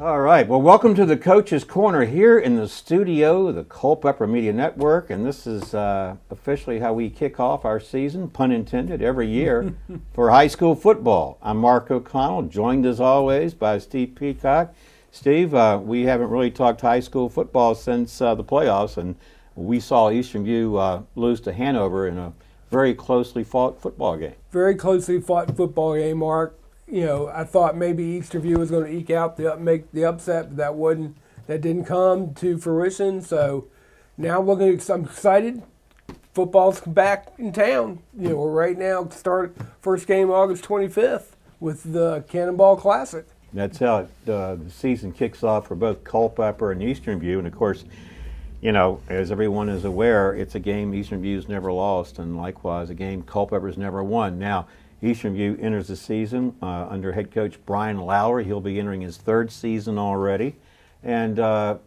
All right. Well, welcome to the Coach's Corner here in the studio of the Culpeper Media Network. And this is officially how we kick off our season, pun intended, every year for high school football. I'm Mark O'Connell, joined as always by Steve Peacock. Steve, we haven't really talked high school football since the playoffs, and we saw Eastern View lose to Hanover in a very closely fought football game. Very closely fought football game, Mark. You know, I thought maybe Eastern View was going to eke out make the upset, but that didn't come to fruition. So now I'm excited. Football's back in town. You know, we're right now first game August 25th with the Cannonball Classic. That's how the season kicks off for both Culpeper and Eastern View, and of course, you know, as everyone is aware, it's a game Eastern View's never lost, and likewise a game Culpeper's never won. Now, Eastern View enters the season under head coach Brian Lowry. He'll be entering his third season already. And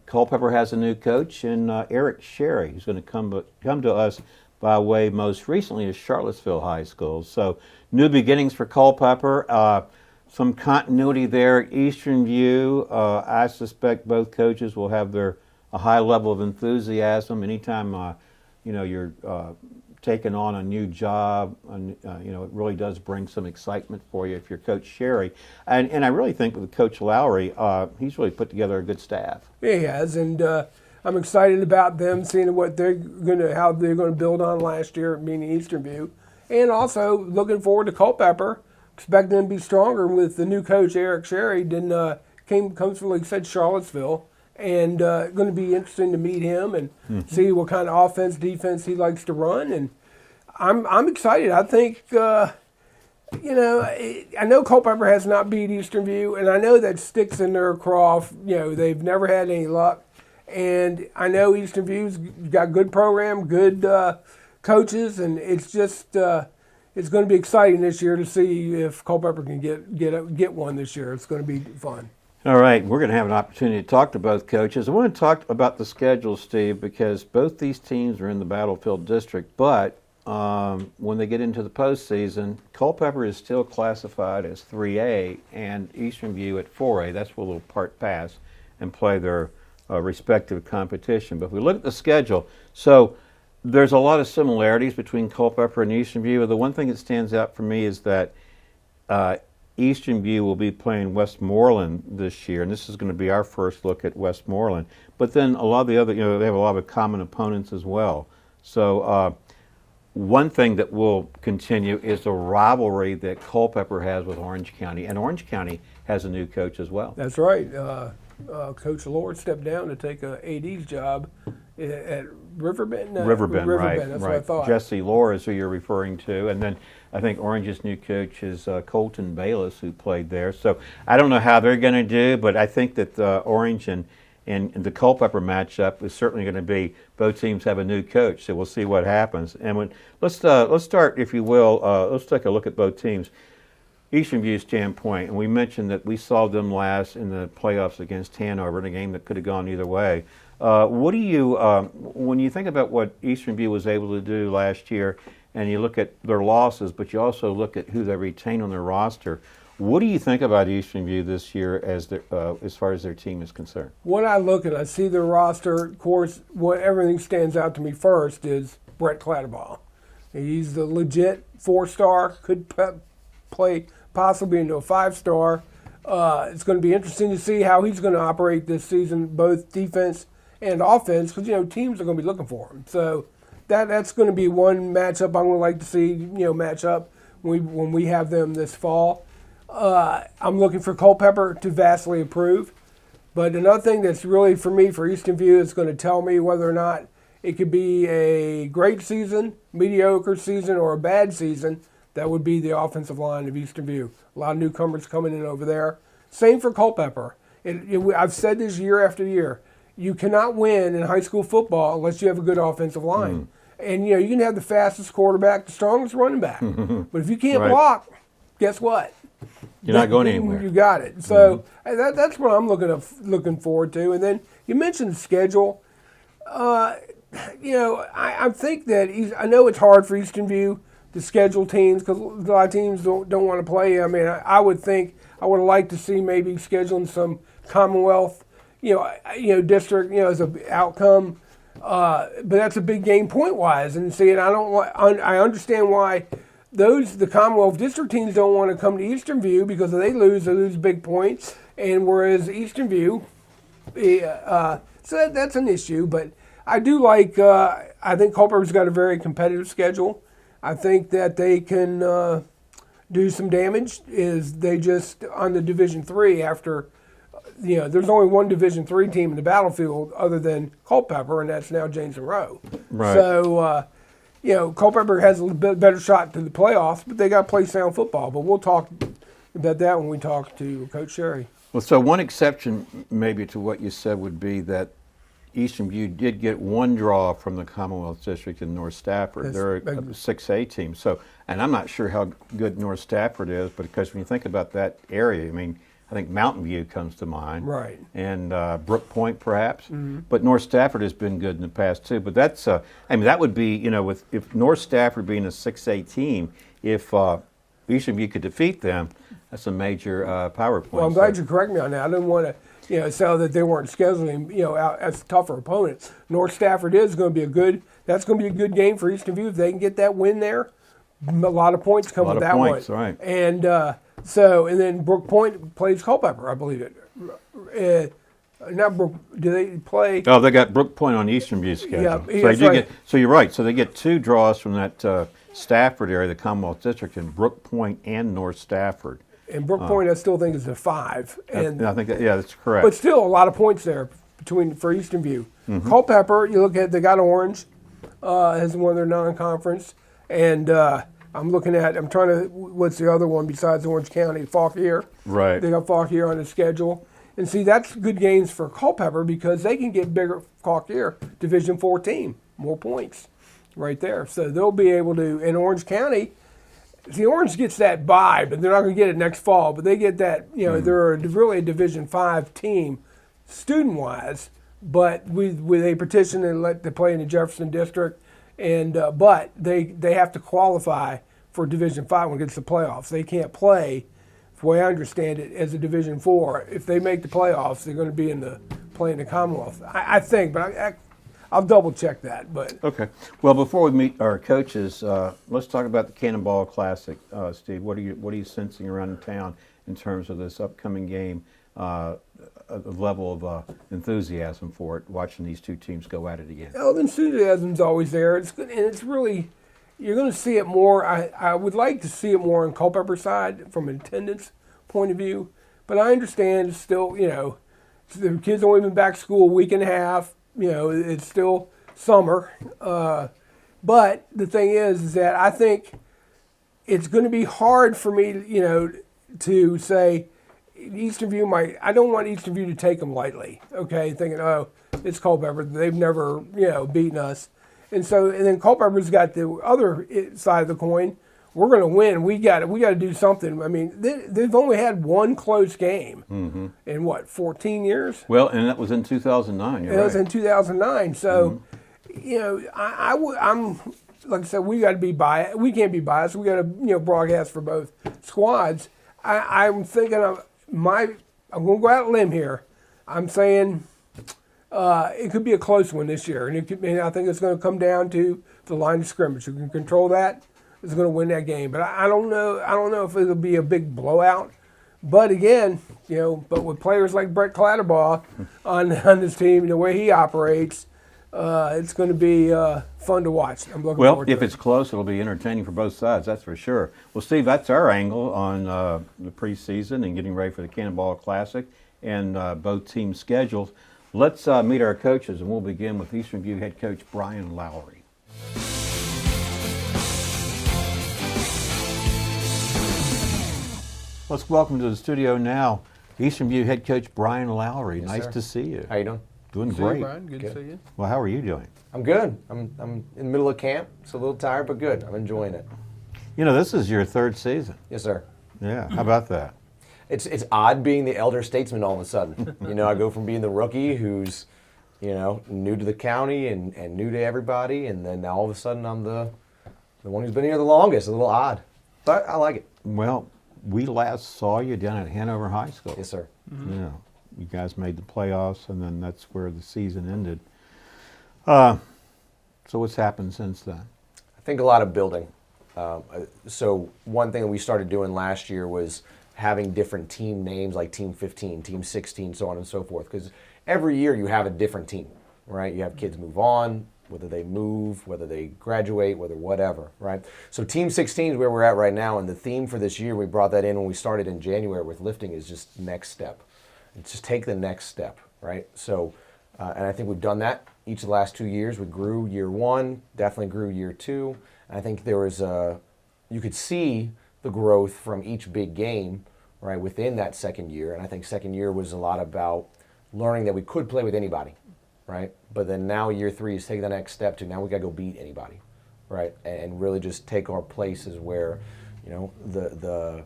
Culpeper has a new coach in Eric Sherry, who's going to come to us by way most recently of Charlottesville High School. So new beginnings for Culpeper. Some continuity there at Eastern View. I suspect both coaches will have a high level of enthusiasm anytime you're taking on a new job, and it really does bring some excitement for you if you're Coach Sherry. And I really think with Coach Lowry, he's really put together a good staff. Yeah, he has, and I'm excited about them seeing how they're going to build on last year, meaning Eastern View, and also looking forward to Culpeper. Expect them to be stronger with the new coach Eric Sherry. Comes from, like I said, Charlottesville. And going to be interesting to meet him and see what kind of offense, defense he likes to run. And I'm excited. I think, I know Culpeper has not beat Eastern View, and I know that sticks in their craw. They've never had any luck. And I know Eastern View's got good program, good coaches, and it's just it's going to be exciting this year to see if Culpeper can get one this year. It's going to be fun. All right, we're going to have an opportunity to talk to both coaches. I want to talk about the schedule, Steve, because both these teams are in the Battlefield District, but when they get into the postseason, Culpeper is still classified as 3A and Eastern View at 4A. That's where they'll part pass and play their respective competition. But if we look at the schedule, so there's a lot of similarities between Culpeper and Eastern View. The one thing that stands out for me is that Eastern View will be playing Westmoreland this year, and this is going to be our first look at Westmoreland. But then a lot of the other, they have a lot of common opponents as well. So one thing that will continue is the rivalry that Culpeper has with Orange County, and Orange County has a new coach as well. That's right. Coach Lord stepped down to take a AD's job at Riverbend. Riverbend, right. That's right. what I thought. Jesse Lohr is who you're referring to, and then I think Orange's new coach is Colton Bayless, who played there. So I don't know how they're going to do, but I think that Orange and the Culpeper matchup is certainly going to be both teams have a new coach, so we'll see what happens. And let's start, if you will, let's take a look at both teams. Eastern View's standpoint, and we mentioned that we saw them last in the playoffs against Hanover in a game that could have gone either way. What do you, when you think about what Eastern View was able to do last year, and you look at their losses, but you also look at who they retain on their roster, what do you think about Eastern View this year as far as their team is concerned? When I look and I see their roster, of course, everything stands out to me first is Brett Clatterbaugh. He's the legit 4-star, could play possibly into a 5-star. It's going to be interesting to see how he's going to operate this season, both defense and offense, because teams are going to be looking for him. So that's going to be one matchup I'm going to like to see. Match up when we have them this fall. I'm looking for Culpeper to vastly improve. But another thing that's really for me for Eastern View is going to tell me whether or not it could be a great season, mediocre season, or a bad season. That would be the offensive line of Eastern View. A lot of newcomers coming in over there. Same for Culpeper. I've said this year after year. You cannot win in high school football unless you have a good offensive line. And you can have the fastest quarterback, the strongest running back. But if you can't block, guess what? You're not going anywhere. You got it. So that's what I'm looking forward to. And then you mentioned the schedule. I think that I know it's hard for Eastern View to schedule teams because a lot of teams don't want to play. I mean, I would think I would like to see maybe scheduling some Commonwealth, district, as an outcome. But that's a big game point wise, and see, and I understand why the Commonwealth district teams don't want to come to Eastern View because if they lose big points, and whereas Eastern View, so that's an issue. But I do like. I think Culpeper's got a very competitive schedule. I think that they can do some damage. Is they just on the Division III after. There's only one Division III team in the battlefield other than Culpeper, and that's now James Monroe. Right. So, Culpeper has a bit better shot to the playoffs, but they got to play sound football. But we'll talk about that when we talk to Coach Sherry. Well, so one exception maybe to what you said would be that Eastern View did get one draw from the Commonwealth District in North Stafford. They're a 6A team. So, and I'm not sure how good North Stafford is, but because when you think about that area, I think Mountain View comes to mind. Right. And Brook Point, perhaps. Mm-hmm. But North Stafford has been good in the past, too. But that's, that would be, if North Stafford being a 6A team, if Eastern View could defeat them, that's a major power point. Well, I'm glad you correct me on that. I didn't want to, say that they weren't scheduling, out as tougher opponents. North Stafford is going to be that's going to be a good game for Eastern View. If they can get that win there, a lot of points come with that one. Right. And, and then Brook Point plays Culpeper, I believe it. Not Brook. Do they play? Oh, they got Brook Point on Eastern View's schedule. Yeah, so you're right. So they get two draws from that Stafford area, the Commonwealth District, and Brook Point and North Stafford. And Brook Point, I still think is a 5. And I think that's correct. But still, a lot of points there for Eastern View. Mm-hmm. Culpeper, you look at they got Orange as one of their non-conference, and. I'm trying to, what's the other one besides Orange County? Fauquier. Right. They got Fauquier on the schedule. And see, that's good gains for Culpeper because they can get bigger Fauquier, Division IV team, more points right there. So they'll be able to, in Orange County, see, Orange gets that bye, but they're not going to get it next fall. But they get that, they're really a Division V team student-wise, but they petition and let they play in the Jefferson District. And but they have to qualify for Division V when it gets to the playoffs. They can't play, the way I understand it, as a Division IV. If they make the playoffs, they're going to be playing the Commonwealth. I think, but I'll double check that. But okay. Well, before we meet our coaches, let's talk about the Cannonball Classic, Steve. What are you sensing around town in terms of this upcoming game? A level of enthusiasm for it, watching these two teams go at it again. Oh, the enthusiasm's always there. It's good, and it's really, you're going to see it more. I would like to see it more on Culpeper side from an attendance point of view, but I understand it's still, the kids only been back to school a week and a half. It's still summer. But the thing is that I think it's going to be hard for me, to say, Eastern View I don't want Eastern View to take them lightly, okay, thinking, oh, it's Culpeper. They've never, beaten us. And then Culpeper's got the other side of the coin. We're going to win. We got to do something. I mean, they've only had one close game in 14 years? Well, and that was in 2009. That was in 2009. So, I'm like I said, we got to be biased. We can't be biased. We got to, broadcast for both squads. I'm thinking I'm going to go out on a limb here. I'm saying it could be a close one this year, and I think it's going to come down to the line of scrimmage. Who can control that is going to win that game. But I don't know. I don't know if it'll be a big blowout. But again, but with players like Brett Clatterbaugh on this team, the way he operates, it's going to be fun to watch. I'm looking forward to it. If it's close, it'll be entertaining for both sides, that's for sure. Well, Steve, that's our angle on the preseason and getting ready for the Cannonball Classic and both teams' schedules. Let's meet our coaches, and we'll begin with Eastern View head coach Brian Lowry. Let's welcome to the studio now Eastern View head coach Brian Lowry. Yes, nice sir. to see you. How you doing? Doing Good to see great. you, Brian. Good to see you. Well, how are you doing? I'm good. I'm in the middle of camp. It's a little tired, but good. I'm enjoying it. This is your third season. Yes, sir. Yeah. How about that? It's odd being the elder statesman all of a sudden. I go from being the rookie who's, new to the county and new to everybody, and then now all of a sudden I'm the one who's been here the longest. A little odd, but I like it. Well, we last saw you down at Hanover High School. Yes, sir. Yeah. you guys made the playoffs, and then that's where the season ended. So what's happened since then? I think a lot of building. So one thing that we started doing last year was having different team names like Team 15, Team 16, so on and so forth. Because every year you have a different team, right? You have kids move on, whether they move, whether they graduate, whether whatever, right? So Team 16 is where we're at right now, and the theme for this year, we brought that in when we started in January with lifting, is just next step. It's just take the next step, right? So, and I think we've done that each of the last 2 years. We grew year one, definitely grew year two. And I think there was you could see the growth from each big game, right, within that second year. And I think second year was a lot about learning that we could play with anybody, right? But then now year three is taking the next step to now we got to go beat anybody, right? And really just take our places where, you know, the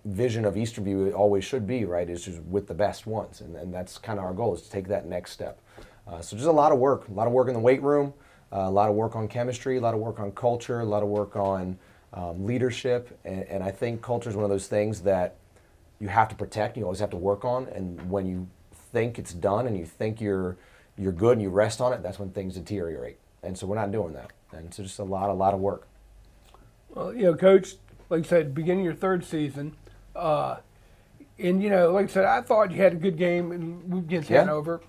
vision of Easterview always should be, right, is just with the best ones. And that's kind of our goal, is to take that next step. So just a lot of work in the weight room, a lot of work on chemistry, a lot of work on culture, a lot of work on leadership. And I think culture is one of those things that you have to protect, you always have to work on. And when you think it's done and you think you're good and you rest on it, that's when things deteriorate. And so we're not doing that. And so just a lot of work. Well, you know, Coach, like I said, beginning your third season, and, you know, like I said, I thought you had a good game against Hanover.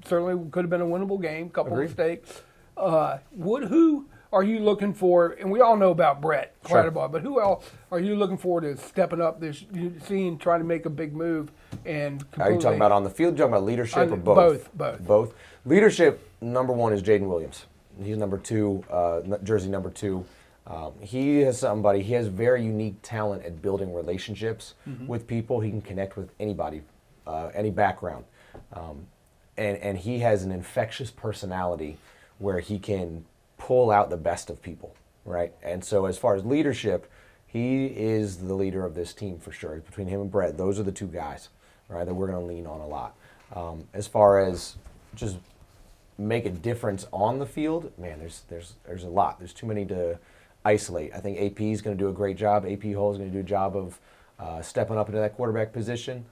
Certainly could have been a winnable game, couple of mistakes. Who are you looking for? And we all know about Brett Clatterbaugh, but who else are you looking for to stepping up this, trying to make a big move? And are you talking about on the field? Talking about leadership or both? Both. Leadership, number one is Jaden Williams. He's number two, jersey number 2. He has very unique talent at building relationships with people. He can connect with anybody, any background. And he has an infectious personality where he can pull out the best of people, right? And so as far as leadership, he is the leader of this team for sure. Between him and Brett, those are the two guys, right, that we're going to lean on a lot. As far as just make a difference on the field, man, there's a lot. There's too many to isolate. I think AP is going to do a great job. AP Hull is going to do a job of stepping up into that quarterback position.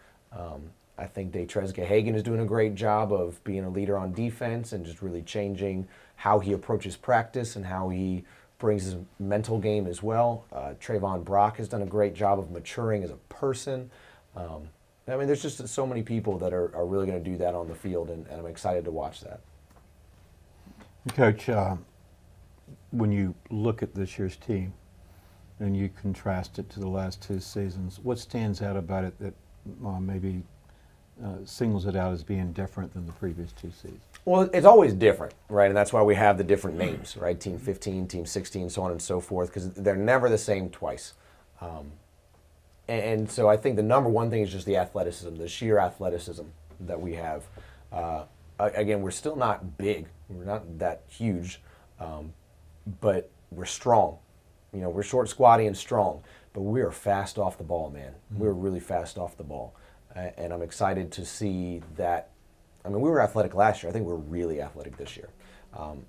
I think Daytrezga Hagan is doing a great job of being a leader on defense and just really changing how he approaches practice and how he brings his mental game as well. Trayvon Brock has done a great job of maturing as a person. I mean, there's just so many people that are really going to do that on the field, and I'm excited to watch that. Coach, when you look at this year's team and you contrast it to the last 2 seasons, what stands out about it that maybe singles it out as being different than the previous 2 seasons? Well, it's always different, right? And that's why we have the different names, right? Team 15, Team 16, so on and so forth, because they're never the same twice. And so I think the number one thing is just the athleticism, the sheer athleticism that we have. Again, we're still not big. We're not that huge, but we're strong. You know, we're short, squatty, and strong, but we are fast off the ball, man. We're really fast off the ball. And I'm excited to see that. I mean, we were athletic last year. I think we're really athletic this year.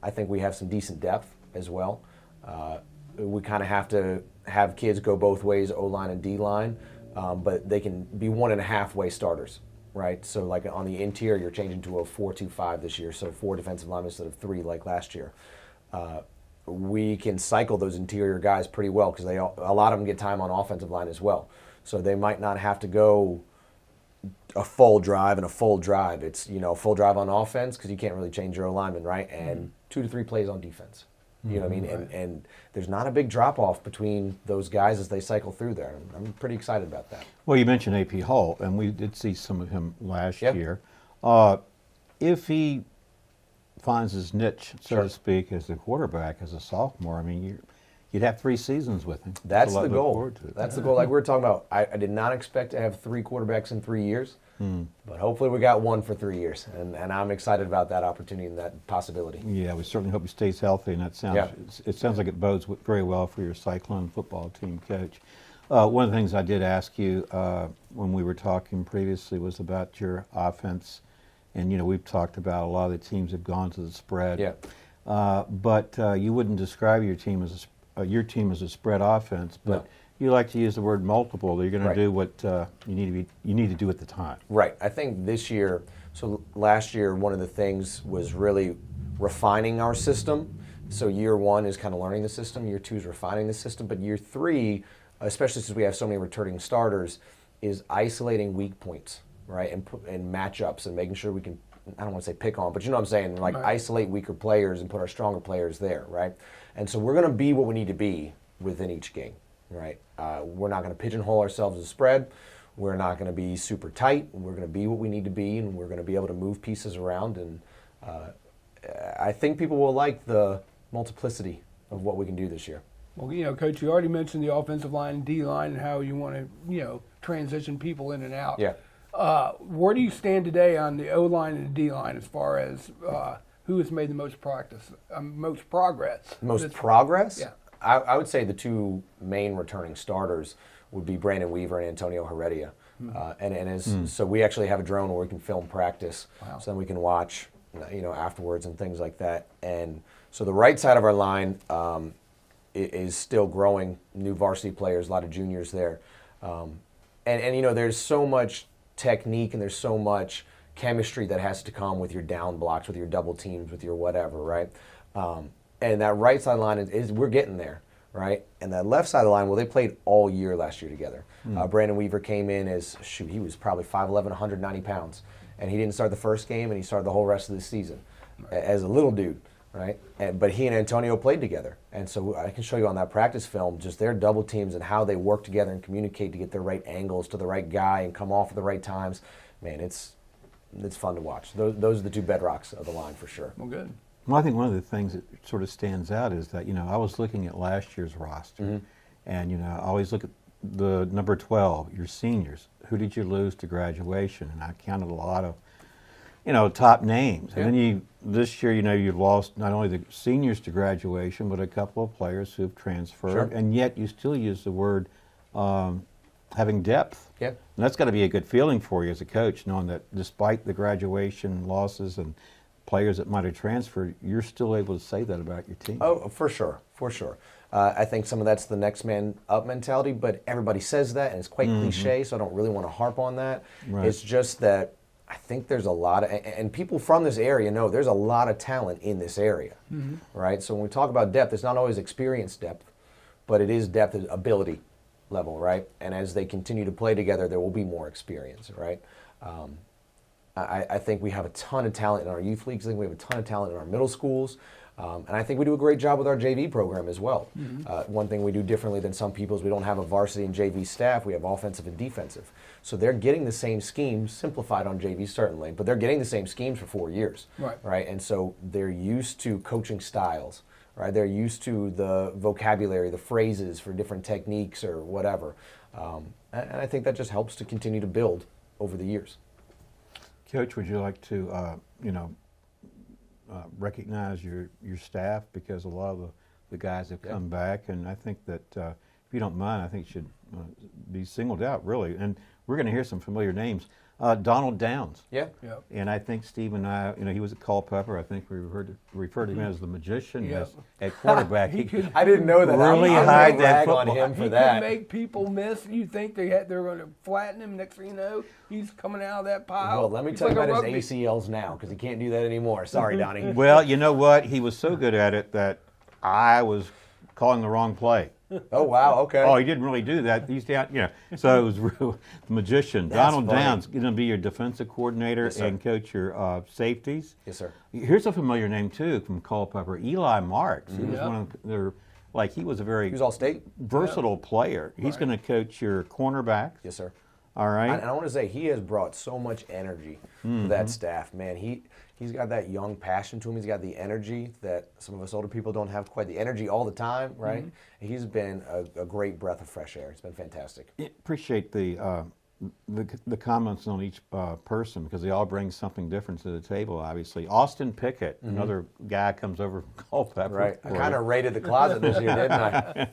I think we have some decent depth as well. We kind of have to have kids go both ways, O-line and D-line, but they can be 1.5-way starters, right? So like on the interior, you're changing to a 4-2-5 this year, so 4 defensive linemen instead of 3 like last year. We can cycle those interior guys pretty well because a lot of them get time on offensive line as well. So they might not have to go a full drive and a full drive. It's, you know, full drive on offense because you can't really change your alignment, right? And 2 to 3 plays on defense. You know what I mean? Right. And there's not a big drop-off between those guys as they cycle through there. I'm pretty excited about that. Well, you mentioned AP Hull, and we did see some of him last year. If he finds his niche, so to speak, as a quarterback, as a sophomore, I mean, you'd have 3 seasons with him. That's the goal. That's the goal. Like we were talking about, I did not expect to have 3 quarterbacks in 3 years, but hopefully we got 1 for 3 years, and I'm excited about that opportunity and that possibility. Yeah, we certainly hope he stays healthy, and that sounds. It sounds like it bodes very well for your Cyclone football team, Coach. One of the things I did ask you when we were talking previously was about your offense, and you know we've talked about a lot of the teams have gone to the spread. Yeah. But you wouldn't describe your team as a spread offense, but you like to use the word multiple. You're going Right. to do what you need to do at the time. Right. I think this year, so last year, one of the things was really refining our system. So year 1 is kind of learning the system. Year 2 is refining the system. But year 3, especially since we have so many returning starters, is isolating weak points, right? And matchups and making sure we can, I don't want to say pick on, but you know what I'm saying? Like Right. isolate weaker players and put our stronger players there, right? And so we're going to be what we need to be within each game, right? We're not going to pigeonhole ourselves as a spread. We're not going to be super tight. We're going to be what we need to be, and we're going to be able to move pieces around. And I think people will like the multiplicity of what we can do this year. Well, Coach, you already mentioned the offensive line and D-line and how you want to, transition people in and out. Yeah. Where do you stand today on the O-line and the D-line as far as who has made the most progress? Most progress? Yeah. I would say the 2 main returning starters would be Brandon Weaver and Antonio Heredia. So we actually have a drone where we can film practice. Wow. So then we can watch, afterwards and things like that. And so the right side of our line is still growing, new varsity players, a lot of juniors there. There's so much technique and there's so much chemistry that has to come with your down blocks, with your double teams, with your whatever, right? And that right side line is we're getting there, right? And that left side of the line, well, they played all year last year together. Brandon Weaver came in he was probably 5'11", 190 pounds. And he didn't start the first game, and he started the whole rest of the season as a little dude, right? But he and Antonio played together. And so I can show you on that practice film just their double teams and how they work together and communicate to get the right angles to the right guy and come off at the right times. Man, it's fun to watch. Those are the 2 bedrocks of the line for sure. Well, good. Well, I think one of the things that sort of stands out is that, I was looking at last year's roster, and, I always look at the number 12, your seniors. Who did you lose to graduation? And I counted a lot of, top names. Yeah. And then this year, you lost not only the seniors to graduation, but a couple of players who've transferred. Sure. And yet you still use the word having depth. Yeah. And that's got to be a good feeling for you as a coach, knowing that despite the graduation losses and players that might have transferred, you're still able to say that about your team. Oh, for sure. I think some of that's the next man up mentality, but everybody says that, and it's quite cliche, so I don't really want to harp on that. Right. It's just that I think there's a lot of, and people from this area know there's a lot of talent in this area, right? So when we talk about depth, it's not always experience depth, but it is depth at ability level, right? And as they continue to play together, there will be more experience, right? I think we have a ton of talent in our youth leagues. I think we have a ton of talent in our middle schools. And I think we do a great job with our JV program as well. One thing we do differently than some people is we don't have a varsity and JV staff. We have offensive and defensive. So they're getting the same schemes, simplified on JV certainly, but they're getting the same schemes for 4 years. Right? And so they're used to coaching styles. Right? They're used to the vocabulary, the phrases for different techniques or whatever. And I think that just helps to continue to build over the years. Coach, would you like to, recognize your staff, because a lot of the guys have come back, and I think that if you don't mind, I think it should be singled out really. And we're going to hear some familiar names. Donald Downs. Yeah. Yep. And I think Steve and I, he was at Culpeper. I think we referred to him as the magician Yep. at quarterback. I didn't know that. Really I'm hide gonna that rag on football. him for He that. can make people miss. You think they're going to flatten him. Next thing you know, he's coming out of that pile. Well, let me He's tell you like a about rugby. his ACLs now, because he can't do that anymore. Sorry, Donnie. Well, you know what? He was so good at it that I was calling the wrong play. Oh, wow, okay. Oh, he didn't really do that. He's down, So it was the magician. That's Donald funny. Downs going to be your defensive coordinator Yes, sir. and coach your safeties. Yes, sir. Here's a familiar name too from Culpeper, Eli Marks. He was Yeah. one of their, he was a very He was all-state? versatile player. He's going to coach your cornerbacks. Yes, sir. All right. And I want to say he has brought so much energy to that staff. Man, he's got that young passion to him. He's got the energy that some of us older people don't have quite the energy all the time, right? He's been a great breath of fresh air. It's been fantastic. Appreciate the comments on each person, because they all bring something different to the table, obviously. Austin Pickett, another guy comes over from Culpeper. Right. I kind of raided the closet this year, didn't I?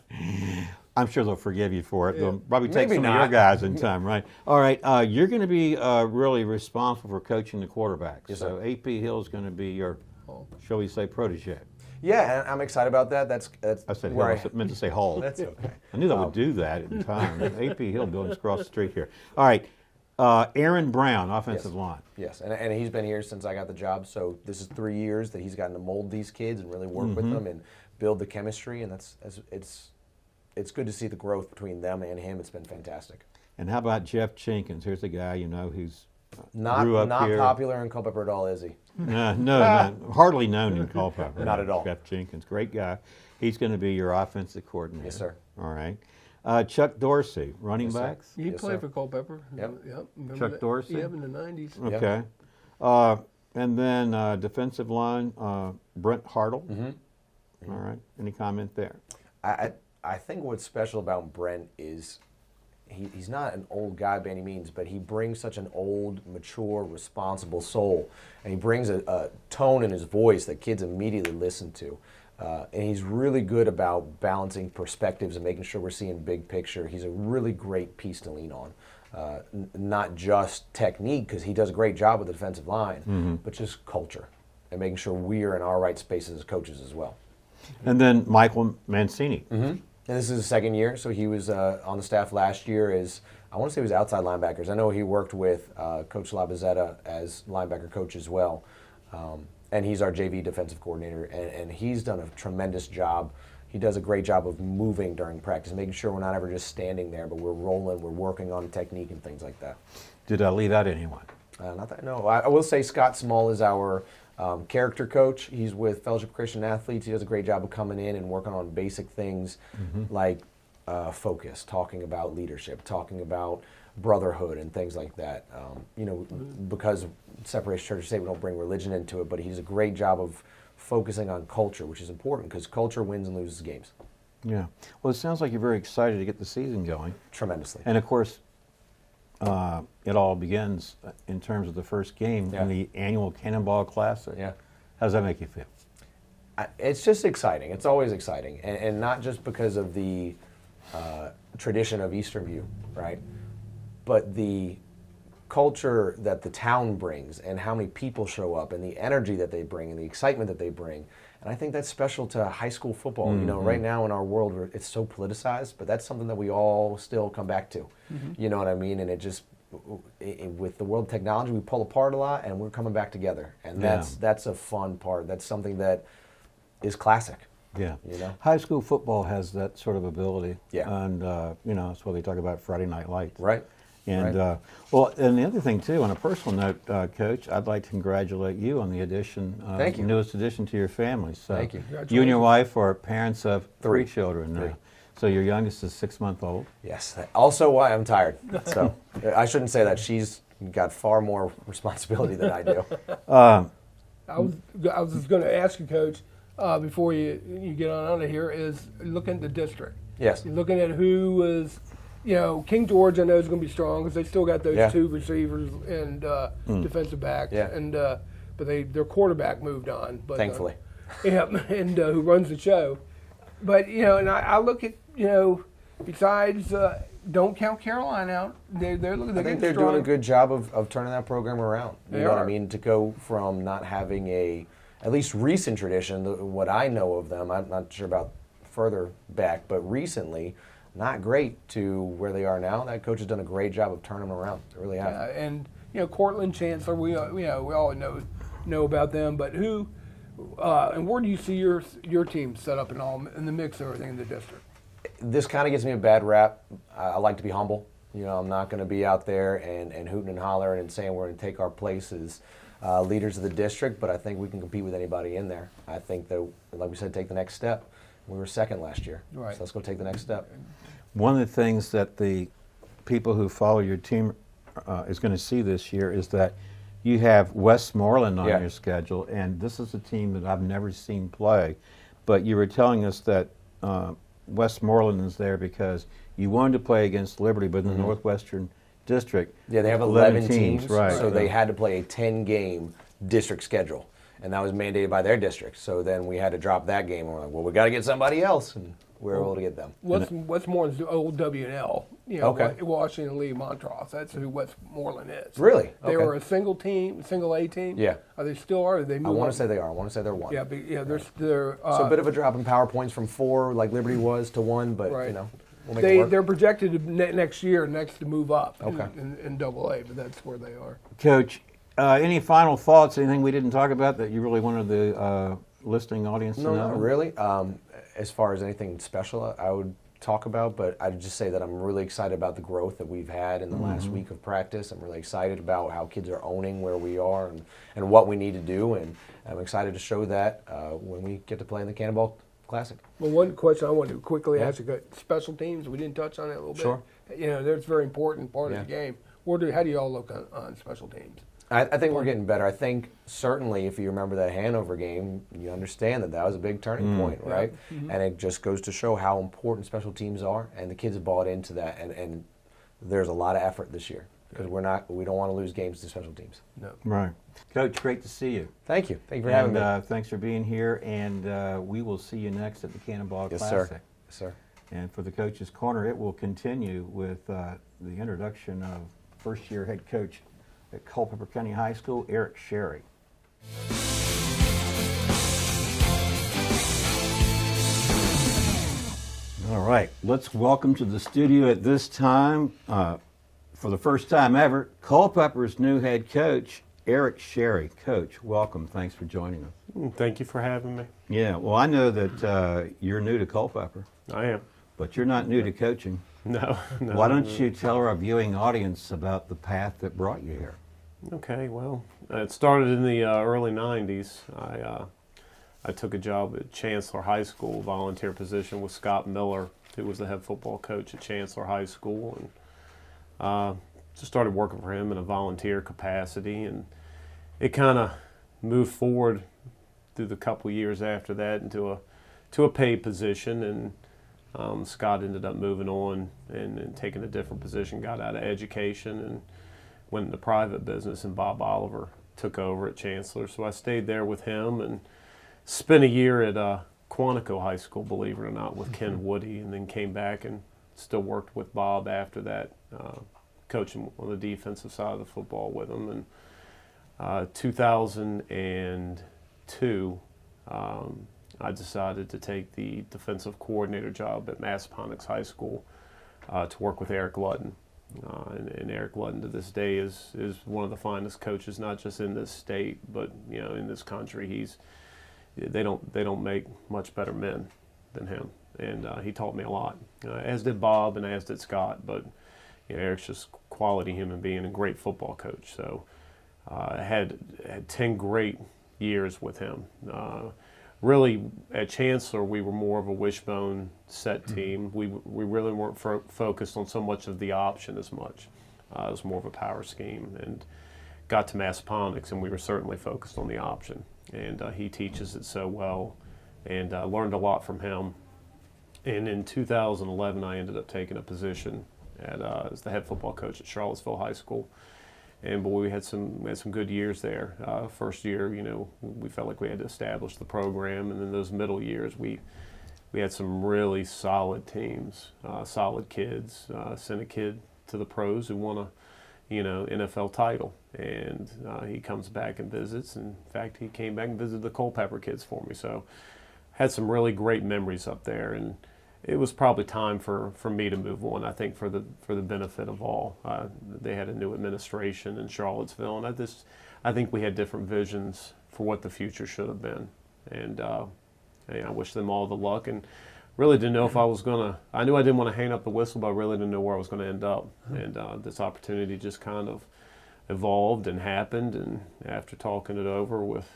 I'm sure they'll forgive you for it. They'll probably take Maybe some of your not. guys in time, right? All right, you're going to be really responsible for coaching the quarterbacks. Yes, so sir. AP Hill's going to be your, shall we say, protege. Yeah, and I'm excited about that. That's I said where Hill. I meant to say Hall. That's okay. I knew that would do that in time. AP Hill building's across the street here. All right, Aaron Brown, offensive line. Yes, and he's been here since I got the job, so this is 3 years that he's gotten to mold these kids and really work with them and build the chemistry, and it's good to see the growth between them and him. It's been fantastic. And how about Jeff Jenkins? Here's a guy who's Not grew up here. popular in Culpeper at all, is he? No, hardly known in Culpeper. Not at all. Jeff Jenkins, great guy. He's going to be your offensive coordinator. Yes, sir. All right. Chuck Dorsey, running Yes, sir. backs. He Yes, played sir. for Culpeper. Yep. Remember Chuck that? Dorsey? Yep, in the 90s. Okay. And then defensive line, Brent Hartle. All right. Any comment there? I think what's special about Brent is he's not an old guy by any means, but he brings such an old, mature, responsible soul, and he brings a tone in his voice that kids immediately listen to. And he's really good about balancing perspectives and making sure we're seeing big picture. He's a really great piece to lean on. Not just technique, because he does a great job with the defensive line, but just culture and making sure we are in our right spaces as coaches as well. And then Michael Mancini. And this is his second year, so he was on the staff last year as, I want to say he was outside linebackers. I know he worked with Coach Labazetta as linebacker coach as well. And he's our JV defensive coordinator, and he's done a tremendous job. He does a great job of moving during practice, making sure we're not ever just standing there, but we're rolling, we're working on technique and things like that. Did I leave out anyone? Not that, no. I will say Scott Small is our character coach. He's with Fellowship Christian Athletes. He does a great job of coming in and working on basic things like focus, talking about leadership, talking about brotherhood and things like that. Because Separation Church and State, we don't bring religion into it, but he does a great job of focusing on culture, which is important because culture wins and loses games. Yeah. Well, it sounds like you're very excited to get the season going. Tremendously. And of course, it all begins in terms of the first game in the annual Cannonball Classic. Yeah. How does that make you feel? It's just exciting. It's always exciting. And not just because of the tradition of Eastern View, right? But the culture that the town brings and how many people show up and the energy that they bring and the excitement that they bring. And I think that's special to high school football. Right now in our world, it's so politicized, but that's something that we all still come back to. You know what I mean? And it just, with the world of technology, we pull apart a lot and we're coming back together. And that's a fun part. That's something that is classic. Yeah. High school football has that sort of ability. Yeah. And, that's why they talk about Friday Night Lights. Right. And, Right. And the other thing, too, on a personal note, Coach, I'd like to congratulate you on the addition, Thank you. newest addition to your family. So Thank you. You and your wife are parents of three children now. Three. So your youngest is 6 months old. Yes. Also why I'm tired. So I shouldn't say that. She's got far more responsibility than I do. I was just going to ask you, Coach, before you get on out of here, is looking at the district. Yes. You're looking at who is, King George I know is going to be strong because they still got those two receivers and defensive backs. Yeah. And but their quarterback moved on. But, Thankfully. And who runs the show. But, and I look at, besides, don't count Caroline out. They're looking. I think they're doing a good job of turning that program around. You know what I mean? To go from not having at least recent tradition, what I know of them, I'm not sure about further back, but recently, not great to where they are now. That coach has done a great job of turning them around. They really have. And Cortland Chancellor, we all know about them. But who and where do you see your team set up in the mix of everything in the district? This kind of gives me a bad rap. I like to be humble. I'm not going to be out there and hooting and hollering and saying we're going to take our place as leaders of the district, but I think we can compete with anybody in there. I think that, like we said, take the next step. We were second last year, so let's go take the next step. One of the things that the people who follow your team is going to see this year is that you have Westmoreland on your schedule, and this is a team that I've never seen play. But you were telling us that Westmoreland is there because you wanted to play against Liberty, but in the Northwestern District. Yeah, they have 11 teams, right? So they had to play a 10-game district schedule, and that was mandated by their district. So then we had to drop that game, and we're like, well, we got to get somebody else, and we were able to get them. Westmoreland's the old W&L. You know, Okay. Washington Lee Montross. That's who Westmoreland is. Really? They Okay. were a single A team. Yeah. Are they still are? They I moved want on? to say they are. I want to say they're one. Yeah, but, they're So a bit of a drop in power points from 4, like Liberty was, to 1, but Right. we'll make it work. they're projected to next year to move up Okay. in AA, but that's where they are. Coach, any final thoughts? Anything we didn't talk about that you really wanted the listening audience to No, know? not really. As far as anything special I would talk about, but I'd just say that I'm really excited about the growth that we've had in the last week of practice. I'm really excited about how kids are owning where we are and what we need to do, and I'm excited to show that when we get to play in the Cannonball Classic. Well, one question I wanted to quickly Yeah. ask you: special teams. We didn't touch on it a little bit. Sure. That's a very important part Yeah. of the game. How do y'all look on special teams? I think we're getting better. I think certainly if you remember that Hanover game, you understand that was a big turning point, right? And it just goes to show how important special teams are, and the kids have bought into that, and there's a lot of effort this year because we don't want to lose games to special teams. No. Right. Coach, great to see you. Thank you. Thank you for having me. Thanks for being here, and we will see you next at the Cannonball Yes, Classic. sir. Yes, sir. And for the Coach's Corner, it will continue with the introduction of first-year head coach at Culpeper County High School, Eric Sherry. All right, let's welcome to the studio at this time, for the first time ever, Culpeper's new head coach, Eric Sherry. Coach, welcome. Thanks for joining us. Thank you for having me. Yeah, well, I know that you're new to Culpeper, I am. but you're not new to coaching. No. Why don't you tell our viewing audience about the path that brought you here? Okay, well, it started in the early 90s. I took a job at Chancellor High School, volunteer position with Scott Miller, who was the head football coach at Chancellor High School, and just started working for him in a volunteer capacity, and it kind of moved forward through the couple years after that into a paid position, and Scott ended up moving on and taking a different position, got out of education, and went into private business, and Bob Oliver took over at Chancellor. So I stayed there with him and spent a year at Quantico High School, believe it or not, with Ken Woody, and then came back and still worked with Bob after that, coaching on the defensive side of the football with him. And 2002, I decided to take the defensive coordinator job at Massaponax High School to work with Eric Ludden. And Eric Ludden to this day is one of the finest coaches, not just in this state, but in this country. They don't make much better men than him, and he taught me a lot, as did Bob and as did Scott. But Eric's just quality human being and great football coach. So I had 10 great years with him. Really, at Chancellor, we were more of a wishbone set team. We really weren't focused on so much of the option as much. It was more of a power scheme. And got to Massaponax, and we were certainly focused on the option. And he teaches it so well, and I learned a lot from him. And in 2011, I ended up taking a position as the head football coach at Charlottesville High School. And boy, we had some good years there. First year, we felt like we had to establish the program, and then those middle years, we had some really solid teams, solid kids. Sent a kid to the pros who won a NFL title, and he comes back and visits. In fact, he came back and visited the Culpeper kids for me. So, had some really great memories up there, and it was probably time for me to move on. I think for the benefit of all. They had a new administration in Charlottesville, and I think we had different visions for what the future should have been. And I wish them all the luck, and really didn't know if I was gonna. I knew I didn't want to hang up the whistle, but I really didn't know where I was going to end up. And this opportunity just kind of evolved and happened. And after talking it over with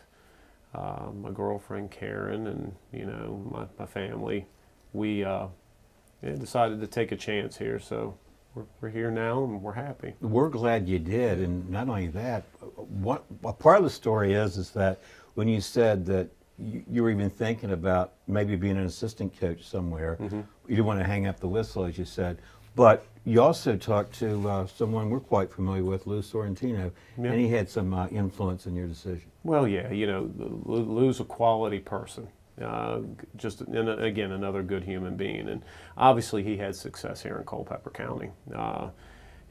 my girlfriend Karen and my family, we decided to take a chance here. So we're here now, and we're happy. We're glad you did, and not only that, a part of the story is that when you said that you were even thinking about maybe being an assistant coach somewhere, you didn't want to hang up the whistle, as you said, but you also talked to someone we're quite familiar with, Lou Sorrentino, Yeah. and he had some influence in your decision. Well, yeah, Lou's a quality person, Again, another good human being. And obviously he had success here in Culpeper County.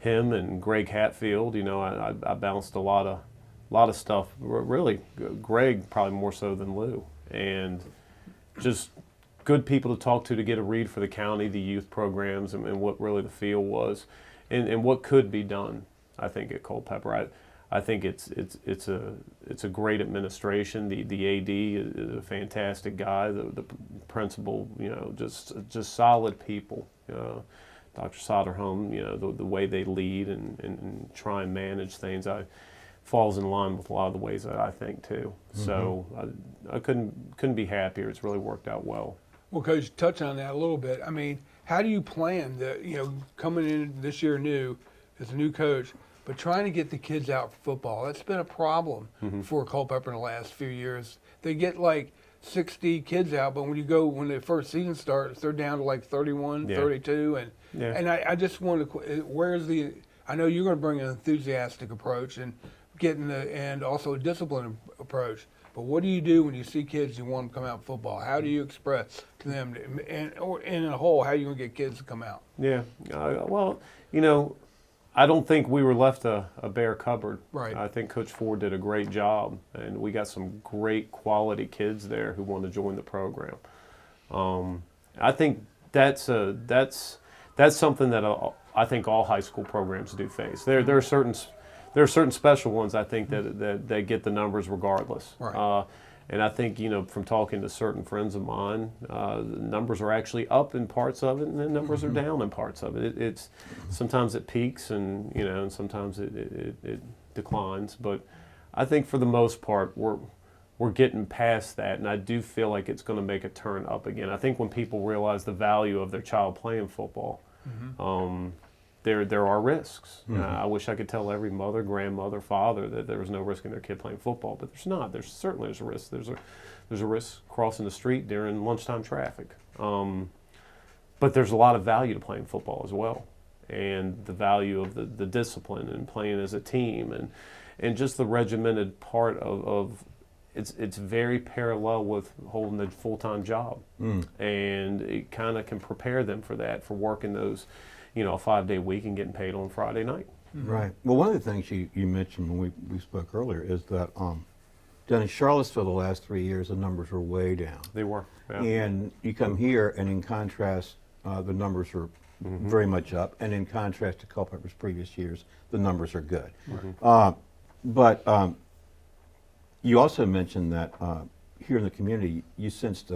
Him and Greg Hatfield, I bounced a lot of stuff. Really, Greg probably more so than Lou. And just good people to talk to get a read for the county, the youth programs, and what really the feel was, and what could be done. I think at Culpeper, I think it's a great administration. The AD is a fantastic guy. The principal, just solid people. Dr. Soderholm, the way they lead and try and manage things, falls in line with a lot of the ways that I think too. Mm-hmm. So I couldn't be happier. It's really worked out well. Well, Coach, touch on that a little bit. I mean, how do you plan coming in this year new as a new coach, but trying to get the kids out for football? That's been a problem for Culpeper in the last few years. They get like 60 kids out, but when the first season starts, they're down to like 31, 32. And I just want to, I know you're going to bring an enthusiastic approach and and also a disciplined approach. But what do you do when you see kids you want them to come out in football? How do you express to them, or in a whole, how are you going to get kids to come out? Yeah, I don't think we were left a bare cupboard. Right. I think Coach Ford did a great job, and we got some great quality kids there who want to join the program. I think that's something that I think all high school programs do face. There are certain special ones, I think, that get the numbers regardless. Right. And I think, from talking to certain friends of mine, the numbers are actually up in parts of it, and then numbers are down in parts of it. It's sometimes it peaks, and and sometimes it declines. But I think for the most part, we're getting past that, and I do feel like it's going to make a turn up again. I think when people realize the value of their child playing football, there are risks. I wish I could tell every mother, grandmother, father that there was no risk in their kid playing football, but there's not. There's certainly a risk. There's a risk crossing the street during lunchtime traffic. But there's a lot of value to playing football as well, and the value of the discipline and playing as a team, and just the regimented part of it's very parallel with holding a full-time job, and it kind of can prepare them for that, for working those, a 5-day week and getting paid on Friday night. Right. Well, one of the things you mentioned when we spoke earlier is that down in Charlottesville the last 3 years, the numbers were way down. They were. Yeah. And you come here, and in contrast, the numbers are very much up. And in contrast to Culpeper's previous years, the numbers are good. But you also mentioned that here in the community, you sensed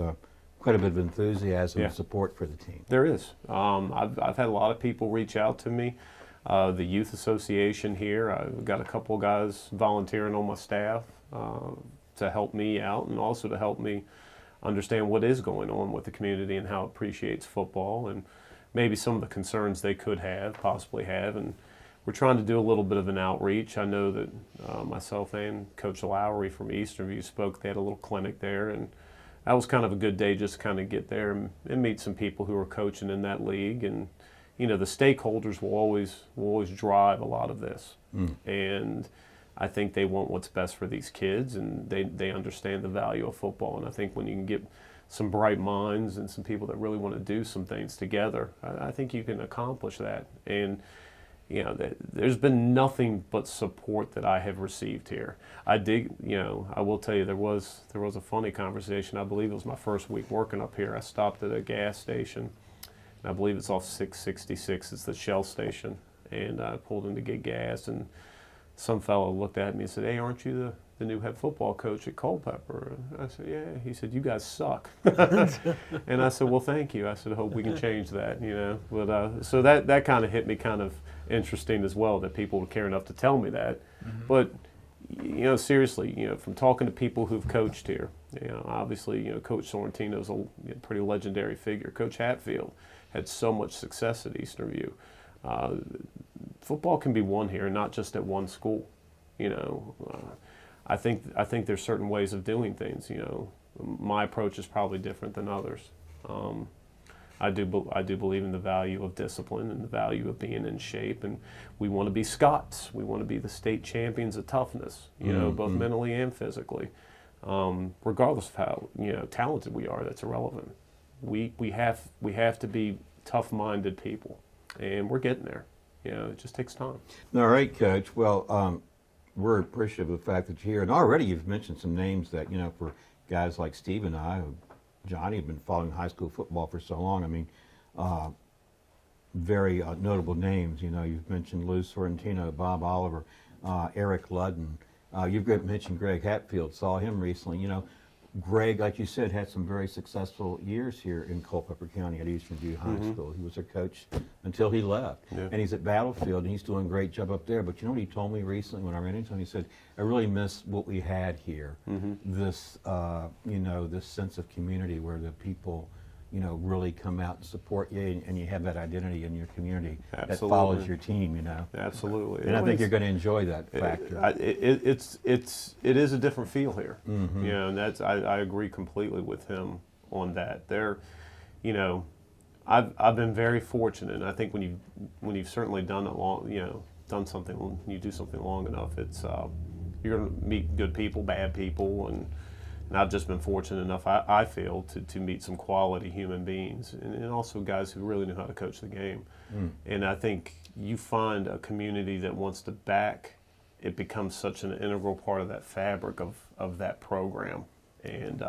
quite a bit of enthusiasm and support for the team. There is. I've had a lot of people reach out to me. The Youth Association here, I've got a couple of guys volunteering on my staff to help me out, and also to help me understand what is going on with the community and how it appreciates football, and maybe some of the concerns they could possibly have. And we're trying to do a little bit of an outreach. I know that myself and Coach Lowry from Easternview spoke. They had a little clinic there, and that was kind of a good day just to kind of get there and meet some people who are coaching in that league. And the stakeholders will always drive a lot of this, and I think they want what's best for these kids, and they understand the value of football. And I think when you can get some bright minds and some people that really want to do some things together, I think you can accomplish that. And there's been nothing but support that I have received here. I will tell you, there was a funny conversation. I believe it was my first week working up here. I stopped at a gas station, and I believe it's off 666. It's the Shell station, and I pulled in to get gas, and some fellow looked at me and said, "Hey, aren't you the new head football coach at Culpeper?" I said, "Yeah." He said, "You guys suck." And I said, "Well, thank you." I said, "I hope we can change that." But so that kind of hit me kind of interesting as well, that people would care enough to tell me that. But seriously, from talking to people who've coached here, obviously, Coach Sorrentino's a pretty legendary figure. Coach Hatfield had so much success at Easternview. Football can be won here, not just at one school. I think there's certain ways of doing things. My approach is probably different than others. I do believe in the value of discipline and the value of being in shape, and we want to be Scots. We want to be the state champions of toughness, both mentally and physically. regardless of how talented we are, that's irrelevant. We have to be tough-minded people, and we're getting there. It just takes time. All right, Coach. Well, we're appreciative of the fact that you're here, and already you've mentioned some names that for guys like Steve and I, Johnny, have been following high school football for so long. I mean, very notable names. You've mentioned Lou Sorrentino, Bob Oliver, Eric Ludden. You've mentioned Greg Hatfield. Saw him recently. Greg, like you said, had some very successful years here in Culpeper County at Eastern View High School. He was their coach until he left. Yeah. And he's at Battlefield, and he's doing a great job up there. But you know what he told me recently when I ran into him? He said, I really miss what we had here. This, this sense of community where the people, really come out and support you, and you have that identity in your community that follows your team, Absolutely. And I think you're going to enjoy that factor. It is a different feel here. And that's I agree completely with him on that. I've been very fortunate. And I think when you've certainly done it long, done something, you do something long enough, it's you're going to meet good people, bad people, and I've just been fortunate enough, I feel, to meet some quality human beings, and also guys who really know how to coach the game. And I think you find a community that wants to back, it becomes such an integral part of that fabric of that program. And,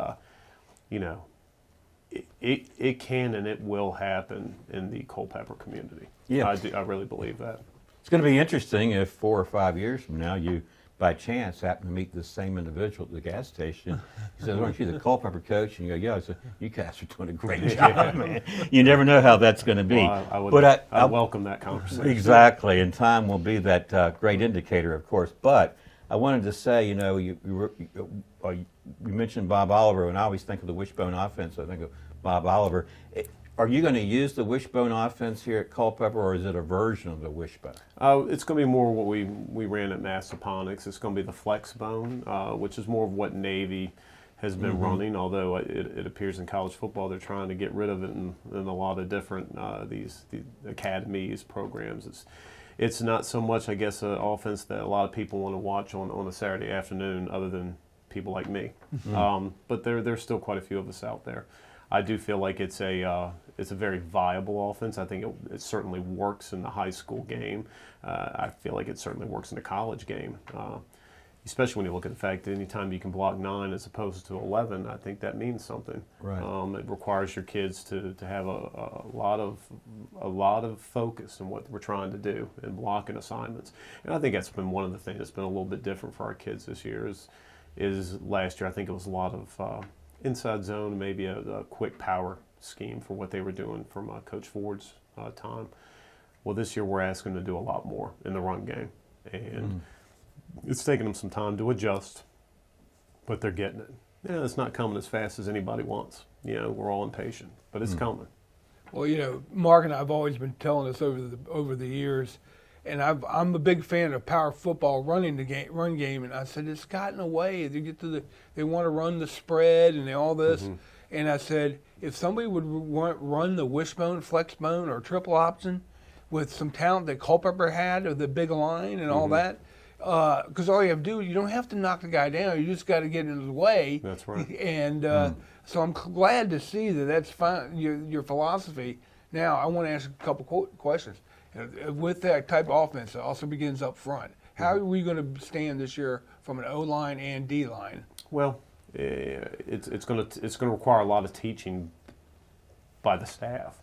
it can and it will happen in the Culpeper community. Yeah. I really believe that. It's going to be interesting if 4 or 5 years from now you, by chance, happen to meet this same individual at the gas station. He says, aren't you the Culpeper coach? And you go, yeah. I said, you guys are doing a great job, man. You never know how that's going to be. Well, I welcome that conversation. Exactly, and time will be that great indicator, of course. But I wanted to say, you mentioned Bob Oliver, and I always think of the wishbone offense. I think of Bob Oliver. Are you going to use the wishbone offense here at Culpeper, or is it a version of the wishbone? It's going to be more what we ran at Massaponax. It's going to be the flex bone, which is more of what Navy has been running, although it appears in college football they're trying to get rid of it in a lot of different the academies, programs. It's not so much, I guess, an offense that a lot of people want to watch on a Saturday afternoon other than people like me. But there's still quite a few of us out there. I do feel like it's a very viable offense. I think it certainly works in the high school game. I feel like it certainly works in the college game, especially when you look at the fact that anytime you can block 9 as opposed to 11, I think that means something. Right. It requires your kids to have a lot of focus in what we're trying to do in blocking assignments. And I think that's been one of the things that's been a little bit different for our kids this year. Is last year I think it was a lot of inside zone, maybe a quick power scheme for what they were doing from Coach Ford's time. Well, this year we're asking them to do a lot more in the run game, and it's taking them some time to adjust, but they're getting it. It's not coming as fast as anybody wants. We're all impatient, but it's coming. Well, Mark and I have always been telling us over the years, and I'm a big fan of power football, run game, and I said it's gotten away. They want to run the spread and all this, and I said if somebody would run the wishbone, flex bone, or triple option with some talent that Culpeper had, or the big line and all that, because all you have to do, you don't have to knock the guy down. You just got to get into the way. That's right. And so I'm glad to see that's fine, your philosophy. Now I want to ask a couple questions. With that type of offense, it also begins up front. How are we going to stand this year from an O-line and D-line? Well, it's going to require a lot of teaching by the staff.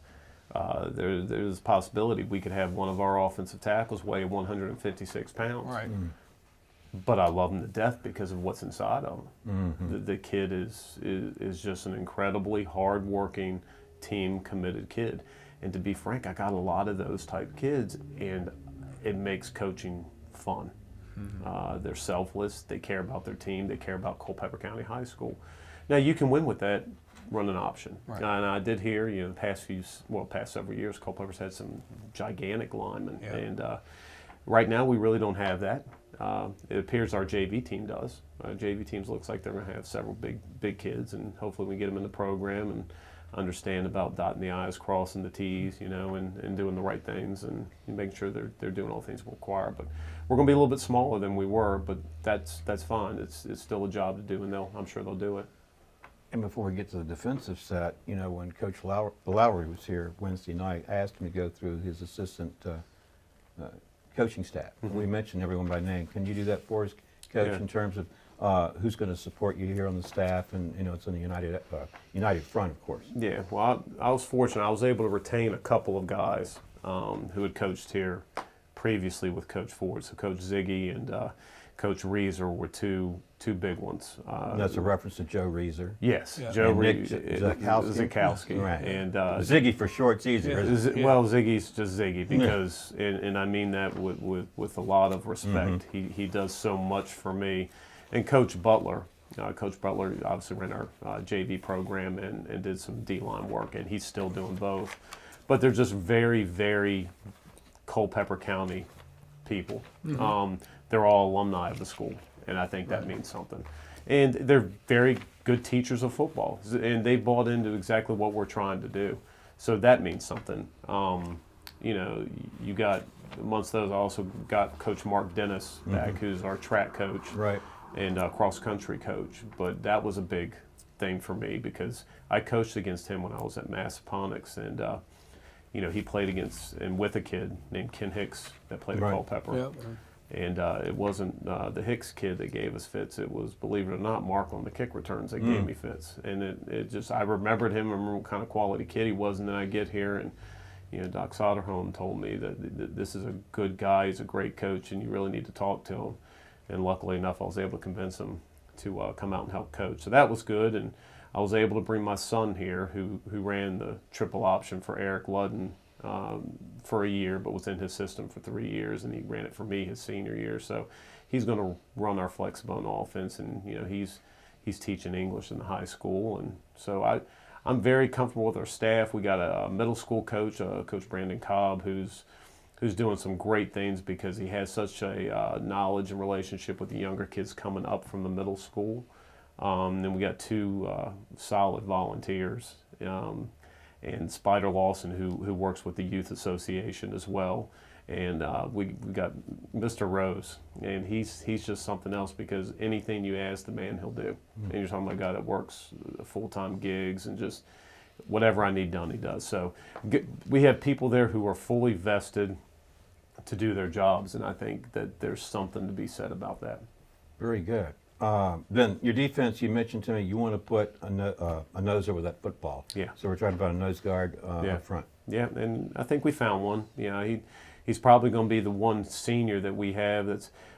There's a possibility we could have one of our offensive tackles weigh 156 pounds. Right. But I love him to death because of what's inside of him. The kid is just an incredibly hard-working, team-committed kid. And to be frank, I got a lot of those type kids, and it makes coaching fun. They're selfless. They care about their team. They care about Culpeper County High School. Now, you can win with that run an option. Right. And I did hear, the past several years, Culpeper's had some gigantic linemen. Yeah. And right now, we really don't have that. It appears our JV team does. JV teams looks like they're going to have several big kids, and hopefully we get them in the program and understand about dotting the I's, crossing the T's, you know, and doing the right things and making sure they're doing all the things we require. But we're going to be a little bit smaller than we were, but that's fine. It's still a job to do, and I'm sure they'll do it. And before we get to the defensive set, you know, when Coach Lowry was here Wednesday night, I asked him to go through his assistant coaching staff. Mm-hmm. We mentioned everyone by name. Can you do that for us, Coach, Yeah. in terms of who's going to support you here on the staff? And, you know, it's in the United front, of course. Yeah, well, I was fortunate. I was able to retain a couple of guys who had coached here previously with Coach Ford. So Coach Ziggy and Coach Reeser were two big ones. And that's a reference to Joe Reeser. Yes, Yeah. Joe And Nick Zakowski. Right. And Ziggy for short, it's easier. Yeah. well, Ziggy's just Ziggy because, and I mean that with a lot of respect. He does so much for me. And Coach Butler obviously ran our JV program and did some D-line work, and he's still doing both. But they're just very, very Culpeper County people. They're all alumni of the school, and I think that means something. And they're very good teachers of football, and they bought into exactly what we're trying to do. So that means something. You know, you got, amongst those, I also got Coach Mark Dennis back, who's our track coach. Right. And cross-country coach. But that was a big thing for me because I coached against him when I was at Massaponax, and you know, he played against and with a kid named Ken Hicks that played at Right. Culpeper. Yep. And it wasn't the Hicks kid that gave us fits. It was, believe it or not, Mark on the kick returns that gave me fits. And it just, I remembered him, I remember what kind of quality kid he was, and then I get here and, you know, Doc Soderholm told me that this is a good guy, he's a great coach, and you really need to talk to him. And luckily enough, I was able to convince him to come out and help coach. So that was good, and I was able to bring my son here, who ran the triple option for Eric Ludden for a year, but was in his system for 3 years, and he ran it for me his senior year. So he's going to run our flexbone offense, and you know he's teaching English in the high school, and so I'm very comfortable with our staff. We got a middle school coach, Coach Brandon Cobb, who's doing some great things because he has such a knowledge and relationship with the younger kids coming up from the middle school. Then we got two solid volunteers, and Spider Lawson, who works with the youth association as well. And we got Mr. Rose, and he's just something else because anything you ask the man, he'll do. And you're talking about a guy that works full-time gigs and just whatever I need done, he does. So we have people there who are fully vested to do their jobs, and I think that there's something to be said about that. Very good. Then your defense, you mentioned to me you want to put a nose over that football. Yeah. So we're trying to put a nose guard Yeah. up front. Yeah, and I think we found one. You know, he's probably going to be the one senior that we have.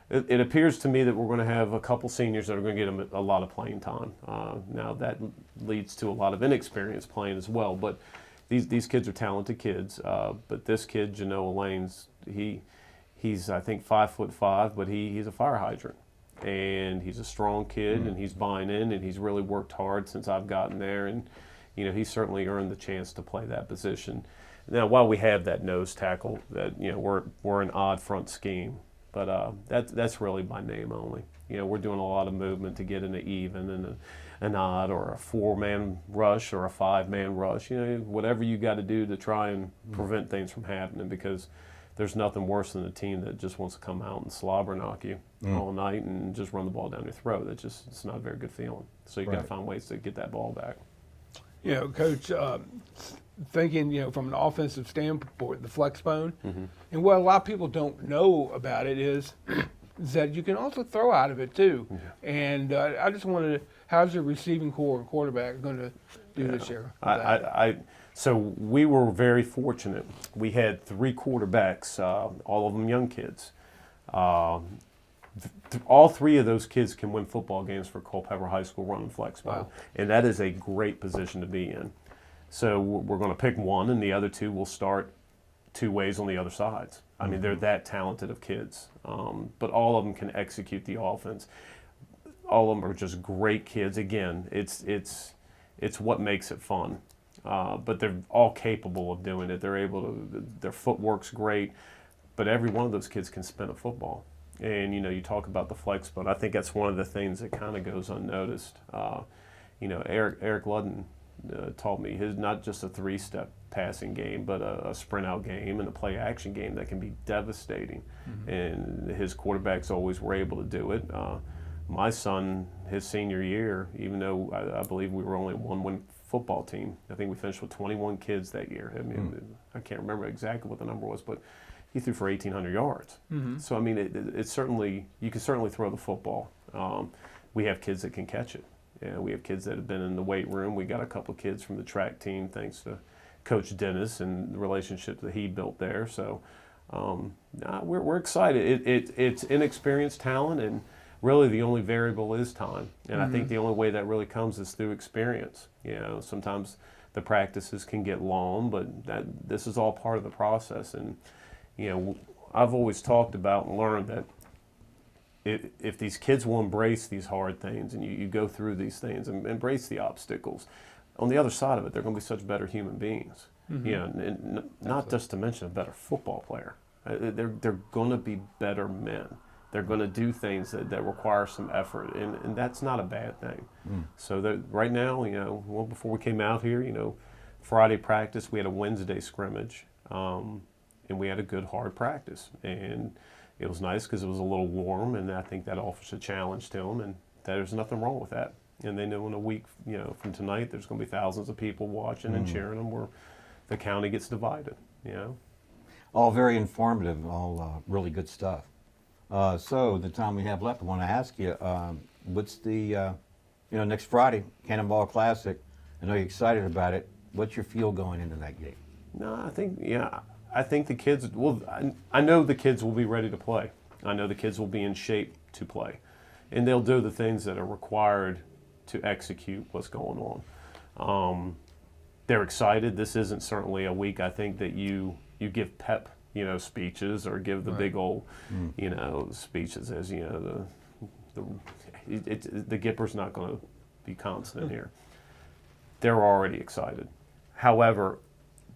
It appears to me that we're going to have a couple seniors that are going to get him a lot of playing time. Now that leads to a lot of inexperience playing as well. But these kids are talented kids. But this kid, Genoa Lanes, he's I think 5'5", but he's a fire hydrant. And he's a strong kid, and he's buying in, and he's really worked hard since I've gotten there, and you know he's certainly earned the chance to play that position. Now, while we have that nose tackle, that you know we're an odd front scheme, but that's really by name only. You know, we're doing a lot of movement to get into even and an odd or a 4-man rush or a 5-man rush. You know, whatever you got to do to try and prevent things from happening, because there's nothing worse than a team that just wants to come out and slobber knock you all night and just run the ball down your throat. It's not a very good feeling. So you've got to find ways to get that ball back. You know, Coach, thinking, you know, from an offensive standpoint, the flex bone, and what a lot of people don't know about it is that you can also throw out of it too. And I just wanted to, how's your receiving core and quarterback going to do this year? So we were very fortunate. We had 3 quarterbacks, all of them young kids. All 3 of those kids can win football games for Culpeper High School running flex ball. Wow. And that is a great position to be in. So we're going to pick one, and the other 2 will start 2 ways on the other sides. I mean, they're that talented of kids. But all of them can execute the offense. All of them are just great kids. Again, it's what makes it fun. But they're all capable of doing it. They're able to, their footwork's great, but every one of those kids can spin a football. And, you know, you talk about the flex bone. I think that's one of the things that kind of goes unnoticed. You know, Eric Ludden taught me his not just a 3-step passing game, but a sprint out game and a play action game that can be devastating. And his quarterbacks always were able to do it. My son, his senior year, even though I believe we were only a 1-win football team, I think we finished with 21 kids that year. I mean, I can't remember exactly what the number was, but he threw for 1,800 yards. So I mean, it's certainly, you can certainly throw the football. We have kids that can catch it. Yeah, we have kids that have been in the weight room. We got a couple of kids from the track team, thanks to Coach Dennis and the relationship that he built there. So we're excited. It's inexperienced talent, and really the only variable is time. And I think the only way that really comes is through experience. You know, sometimes the practices can get long, but this is all part of the process. And you know, I've always talked about and learned that if these kids will embrace these hard things, and you go through these things and embrace the obstacles, on the other side of it, they're going to be such better human beings. You know, and not just to mention a better football player. They're going to be better men. They're going to do things that require some effort, and that's not a bad thing. So right now, you know, well, before we came out here, you know, Friday practice, we had a Wednesday scrimmage, and we had a good hard practice, and it was nice because it was a little warm, and I think that offers a challenge to them, and there's nothing wrong with that. And they know in a week, you know, from tonight, there's going to be thousands of people watching and cheering them, where the county gets divided. You know, All very informative, all really good stuff. So the time we have left, I want to ask you, what's the, next Friday, Cannonball Classic. I know you're excited about it. What's your feel going into that game? No, I think the kids will. I know the kids will be ready to play. I know the kids will be in shape to play, and they'll do the things that are required to execute what's going on. They're excited. This isn't certainly a week, I think, that you give pep, speeches, or give the big old, speeches, as the Gipper's not going to be constant here. They're already excited. However,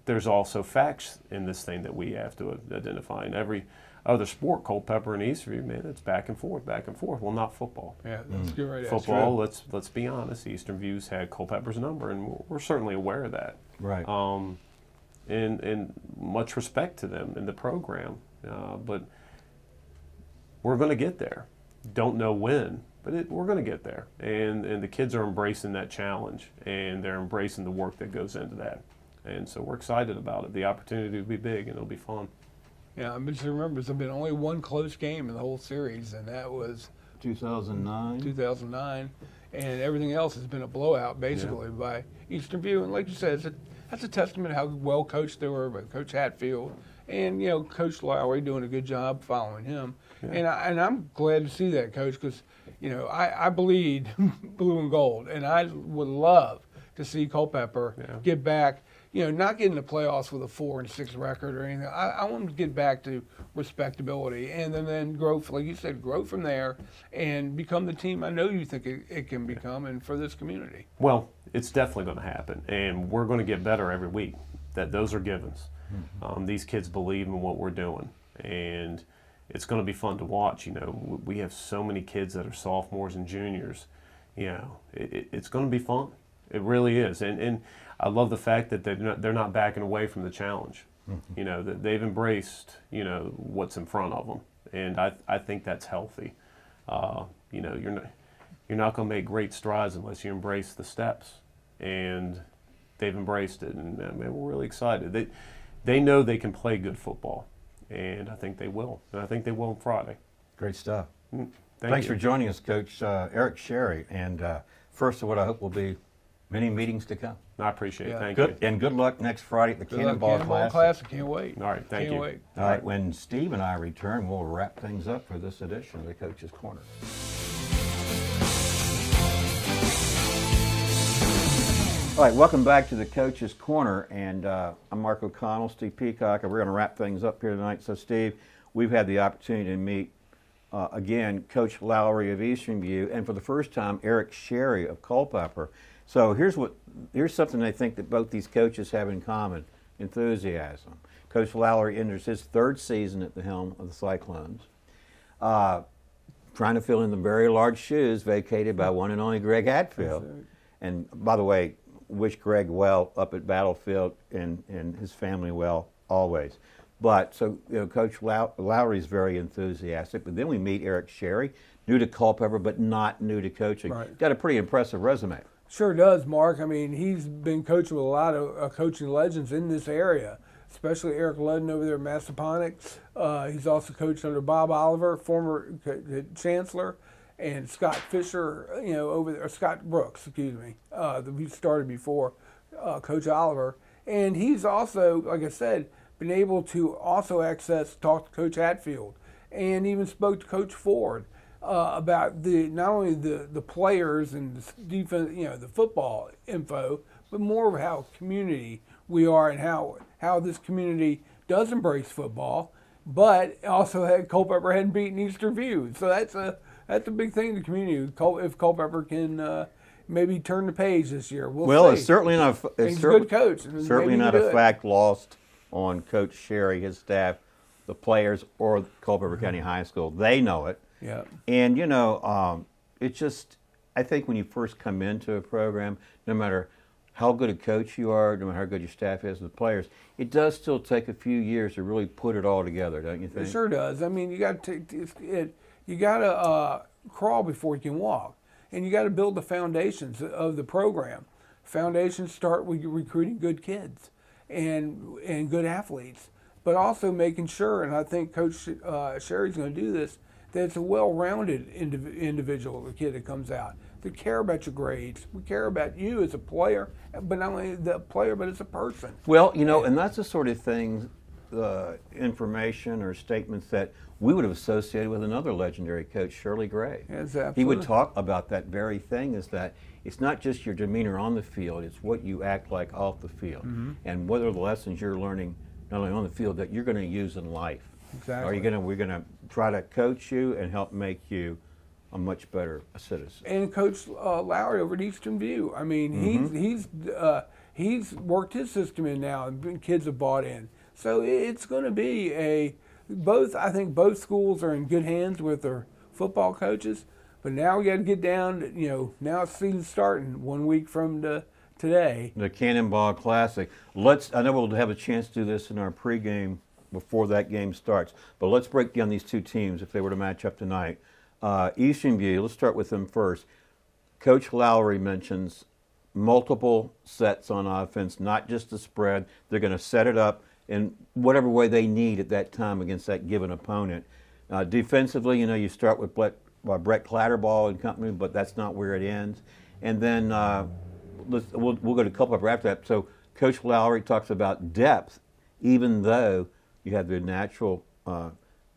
there's also facts in this thing that we have to identify. In every other sport, Culpeper and Eastview, man, it's back and forth, back and forth. Well, not football. Yeah, that's good right. Football, let's be honest, Eastern View's had Culpeper's number, and we're certainly aware of that. Right. And much respect to them in the program, but we're going to get there. Don't know when, but we're going to get there. And the kids are embracing that challenge, and they're embracing the work that goes into that. And so we're excited about it. The opportunity will be big, and it'll be fun. Yeah, I just remember there's been only one close game in the whole series, and that was 2009. 2009, and everything else has been a blowout basically by Eastern View. And like you said, that's a testament to how well coached they were by Coach Hatfield, and Coach Lowry doing a good job following him. Yeah. And I'm glad to see that, Coach, because I bleed blue and gold, and I would love to see Culpeper get back. Not get in the playoffs with a 4-6 record or anything. I want them to get back to respectability, and then grow, like you said, grow from there and become the team I know you think it can become, and for this community. Well, it's definitely going to happen, and we're going to get better every week. Those are givens. Mm-hmm. These kids believe in what we're doing, and it's going to be fun to watch. We have so many kids that are sophomores and juniors. It's going to be fun. It really is, and I love the fact that they're not backing away from the challenge. Mm-hmm. That they've embraced what's in front of them, and I think that's healthy. You're not going to make great strides unless you embrace the steps, and they've embraced it, and man, we're really excited. They know they can play good football, and I think they will, and I think they will on Friday. Great stuff. Thanks for joining us, Coach Eric Sherry, and first of what I hope will be many meetings to come. I appreciate it. Thank you. You. And good luck next Friday at the Cannonball Classic. Can't wait. All right, thank you. Can't wait. All right, when Steve and I return, we'll wrap things up for this edition of the Coach's Corner. All right, welcome back to the Coach's Corner, and I'm Mark O'Connell, Steve Peacock, and we're going to wrap things up here tonight. So, Steve, we've had the opportunity to meet, again, Coach Lowry of Eastern View, and for the first time, Eric Sherry of Culpeper. So here's something I think that both these coaches have in common: enthusiasm. Coach Lowry enters his third season at the helm of the Cyclones, trying to fill in the very large shoes vacated by one and only Greg Hatfield. And by the way, wish Greg well up at Battlefield and his family well always. But so Coach Lowry's very enthusiastic. But then we meet Eric Sherry, new to Culpeper, but not new to coaching. Right. Got a pretty impressive resume. Sure does, Mark. I mean, he's been coaching with a lot of coaching legends in this area, especially Eric Ludden over there at Massaponax. He's also coached under Bob Oliver, former chancellor, and Scott Fisher, over there, Scott Brooks, excuse me, who started before Coach Oliver. And he's also, like I said, been able to also talk to Coach Hatfield, and even spoke to Coach Ford about not only the players and the defense, the football info, but more of how community we are and how this community does embrace football, but also Culpeper hadn't beaten Eastern View, so that's a big thing in the community. If Culpeper can maybe turn the page this year, we'll see. It's certainly not. He's a good coach. Certainly not a fact lost on Coach Sherry, his staff, the players, or Culpeper County High School. They know it. Yeah. And it's just, I think when you first come into a program, no matter how good a coach you are, no matter how good your staff is, the players, it does still take a few years to really put it all together, don't you think? It sure does. I mean, you got to crawl before you can walk, and you got to build the foundations of the program. Foundations start with recruiting good kids and good athletes, but also making sure, and I think Coach Sherry's going to do this, that it's a well-rounded individual, the kid that comes out. They care about your grades. We care about you as a player, but not only the player, but as a person. Well, and that's the sort of thing, information or statements that we would have associated with another legendary coach, Shirley Gray. Yes, absolutely. He would talk about that very thing, is that it's not just your demeanor on the field, it's what you act like off the field. Mm-hmm. And what are the lessons you're learning, not only on the field, that you're going to use in life. Exactly. We're going to try to coach you and help make you a much better citizen. And Coach Lowry over at Eastern View. I mean, he's worked his system in now, and kids have bought in. So it's going to be I think both schools are in good hands with their football coaches. But now we got to get down. Now it's season starting 1 week from today. The Cannonball Classic. I know we'll have a chance to do this in our pregame before that game starts. But let's break down these two teams if they were to match up tonight. Eastern View, let's start with them first. Coach Lowry mentions multiple sets on offense, not just the spread. They're going to set it up in whatever way they need at that time against that given opponent. Defensively, you start with Brett Clatterball and company, but that's not where it ends. And then we'll go to Culpeper after that. So Coach Lowry talks about depth, even though you have the natural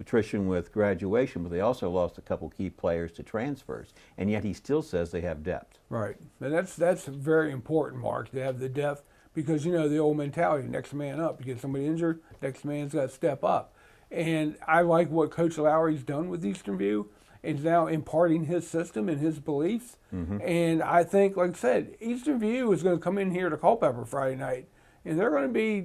attrition with graduation, but they also lost a couple key players to transfers, and yet he still says they have depth. Right, and that's very important, Mark, to have the depth, because the old mentality, next man up. You get somebody injured, next man's got to step up. And I like what Coach Lowry's done with Eastern View. Is now imparting his system and his beliefs. Mm-hmm. And I think, like I said, Eastern View is going to come in here to Culpeper Friday night, and they're going to be,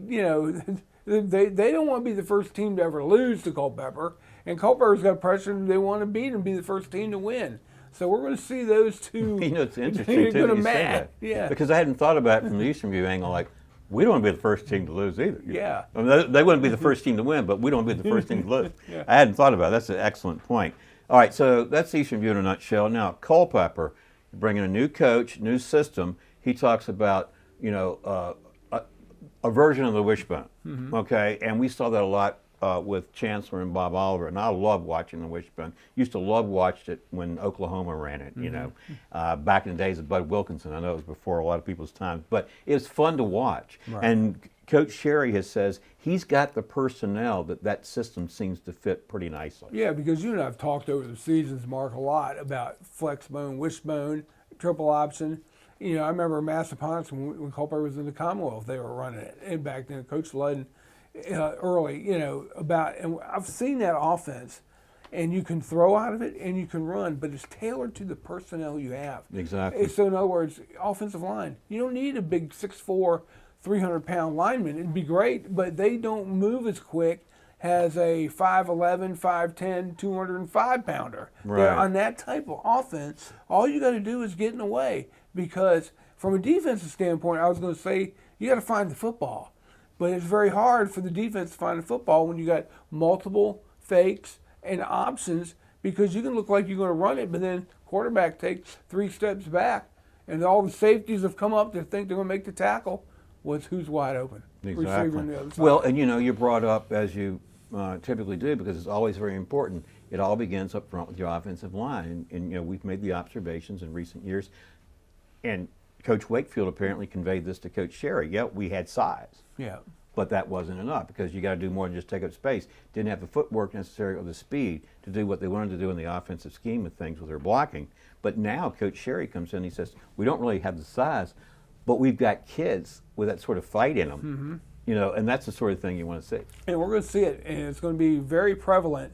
they don't want to be the first team to ever lose to Culpeper, and Culpeper's got pressure, and they want to beat and be the first team to win. So we're going to see those two. It's interesting too that you say that. Yeah. Because I hadn't thought about it from the Eastern View angle. Like, we don't want to be the first team to lose either. Yeah. I mean, they wouldn't be the first team to win, but we don't want to be the first team to lose. Yeah. I hadn't thought about it. That's an excellent point. All right, so that's Eastern View in a nutshell. Now, Culpeper, bringing a new coach, new system. He talks about, a version of the wishbone, okay? And we saw that a lot with Chancellor and Bob Oliver, and I love watching the wishbone. Used to love watching it when Oklahoma ran it, back in the days of Bud Wilkinson. I know it was before a lot of people's time, but it was fun to watch. Right. And Coach Sherry says he's got the personnel that system seems to fit pretty nicely. Yeah, because you and I have talked over the seasons, Mark, a lot about flexbone, wishbone, triple option. I remember Massaponax when Culpeper was in the Commonwealth, they were running it. And back then, Coach Ludden early, and I've seen that offense. And you can throw out of it and you can run, but it's tailored to the personnel you have. Exactly. So in other words, offensive line, you don't need a big 6'4", 300-pound lineman. It'd be great, but they don't move as quick as a 5'11", 5'10", 205-pounder. Right. On that type of offense, all you got to do is get in the way, because From a defensive standpoint, I was going to say you got to find the football. But it's very hard for the defense to find the football when you got multiple fakes and options, because you can look like you're going to run it, but then quarterback takes 3 steps back, and all the safeties have come up to think they're going to make the tackle. Who's wide open? Receiver on Exactly. the other side. Well, and you brought up, as you typically do, because it's always very important, it all begins up front with your offensive line. And we've made the observations in recent years, and Coach Wakefield apparently conveyed this to Coach Sherry. Yeah, we had size. Yeah. But that wasn't enough, because you got to do more than just take up space. Didn't have the footwork necessary or the speed to do what they wanted to do in the offensive scheme of things with their blocking. But now Coach Sherry comes in and he says, we don't really have the size, but we've got kids with that sort of fight in them. And that's the sort of thing you want to see. And we're going to see it, and it's going to be very prevalent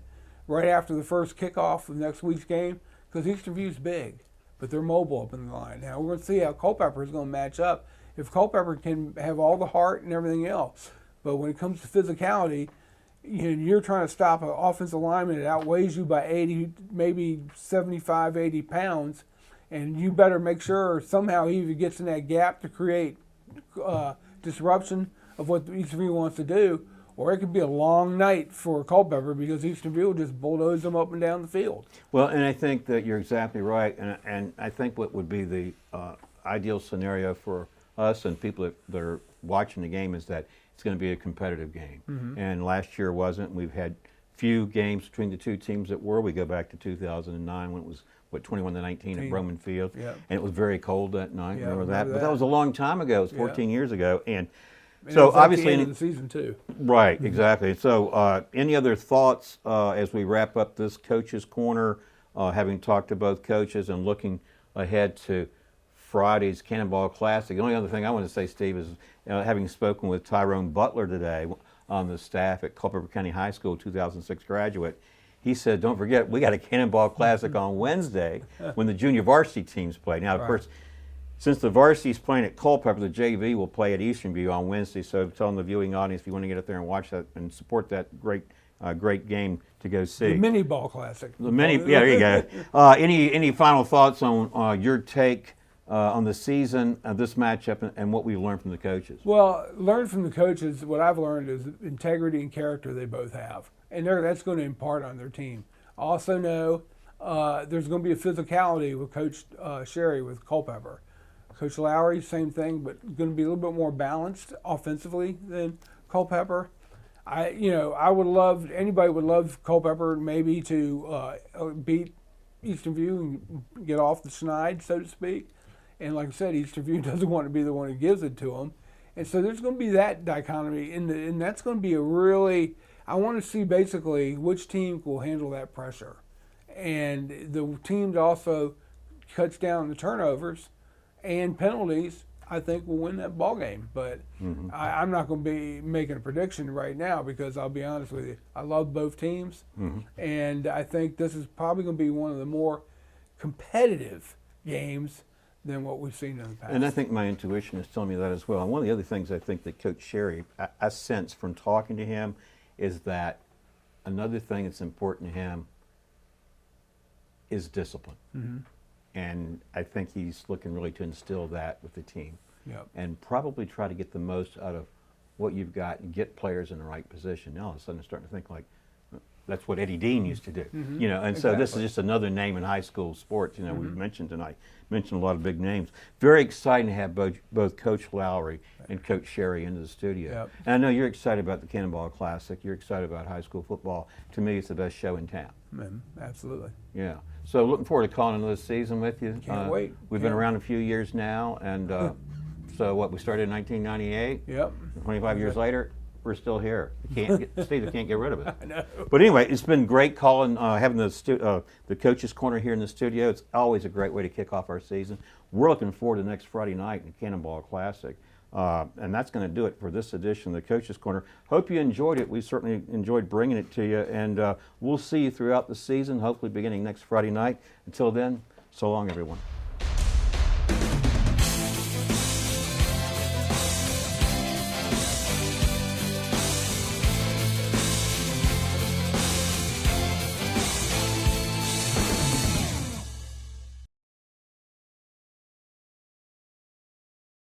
right after the first kickoff of next week's game, because Eastern View's big, but they're mobile up in the line. Now we're going to see how Culpeper is going to match up. If Culpeper can have all the heart and everything else, but when it comes to physicality, you're trying to stop an offensive lineman that outweighs you by 80, maybe 75, 80 pounds, and you better make sure somehow he even gets in that gap to create disruption of what Eastonville wants to do, or it could be a long night for Culpeper, because Eastonville will just bulldoze them up and down the field. Well, and I think that you're exactly right, and I think what would be the ideal scenario for us and people that are watching the game is that it's going to be a competitive game. And last year wasn't. We've had few games between the two teams that were. We go back to 2009 when it was 21-19 at Roman Field, and it was very cold that night. Yeah, remember I that? remember But that that. was a long time ago. It was 14 years ago, and And so it was at obviously, the end of the season too. right, exactly. So, any other thoughts as we wrap up this Coach's Corner, having talked to both coaches and looking ahead to Friday's Cannonball Classic? The only other thing I want to say, Steve, is having spoken with Tyrone Butler today on the staff at Culpeper County High School, 2006 graduate, he said, don't forget, we got a Cannonball Classic on Wednesday when the junior varsity teams play. Now, of course, since the varsity's playing at Culpeper, the JV will play at Eastern View on Wednesday. So telling the viewing audience, if you want to get up there and watch that and support that great game to go see. The mini ball classic. Yeah, there you go. Any final thoughts on your take on the season, this matchup, and what we've learned from the coaches? Well, learn from the coaches. What I've learned is integrity and character they both have, and that's going to impart on their team. I also know there's going to be a physicality with Coach Sherry with Culpeper. Coach Lowry, same thing, but going to be a little bit more balanced offensively than Culpeper. Anybody would love Culpeper maybe to beat Eastern View and get off the schneid, so to speak. And like I said, Eastern View doesn't want to be the one who gives it to them. And so there's going to be that dichotomy, and that's going to be I want to see basically which team will handle that pressure. And the team that also cuts down the turnovers and penalties, I think, will win that ball game. But I'm not going to be making a prediction right now, because I'll be honest with you, I love both teams, and I think this is probably going to be one of the more competitive games than what we've seen in the past. And I think my intuition is telling me that as well. And one of the other things I think that Coach Sherry, I sense from talking to him, is that another thing that's important to him is discipline. And I think he's looking really to instill that with the team. Yep. And probably try to get the most out of what you've got and get players in the right position. Now all of a sudden I'm starting to think like, that's what Eddie Dean used to do, and so this is just another name in high school sports. We've mentioned tonight, a lot of big names. Very exciting to have both Coach Lowry and Coach Sherry into the studio. Yep. And I know you're excited about the Cannonball Classic. You're excited about high school football. To me, it's the best show in town. Absolutely. Yeah. So looking forward to calling another season with you. Can't wait. We've been around a few years now, and so we started in 1998. Yep. 25 years later, we're still here. Steve can't get rid of it. I know. But anyway, it's been great calling, having the Coach's Corner here in the studio. It's always a great way to kick off our season. We're looking forward to next Friday night in the Cannonball Classic. And that's going to do it for this edition of the Coach's Corner. Hope you enjoyed it. We certainly enjoyed bringing it to you. And we'll see you throughout the season, hopefully beginning next Friday night. Until then, so long, everyone.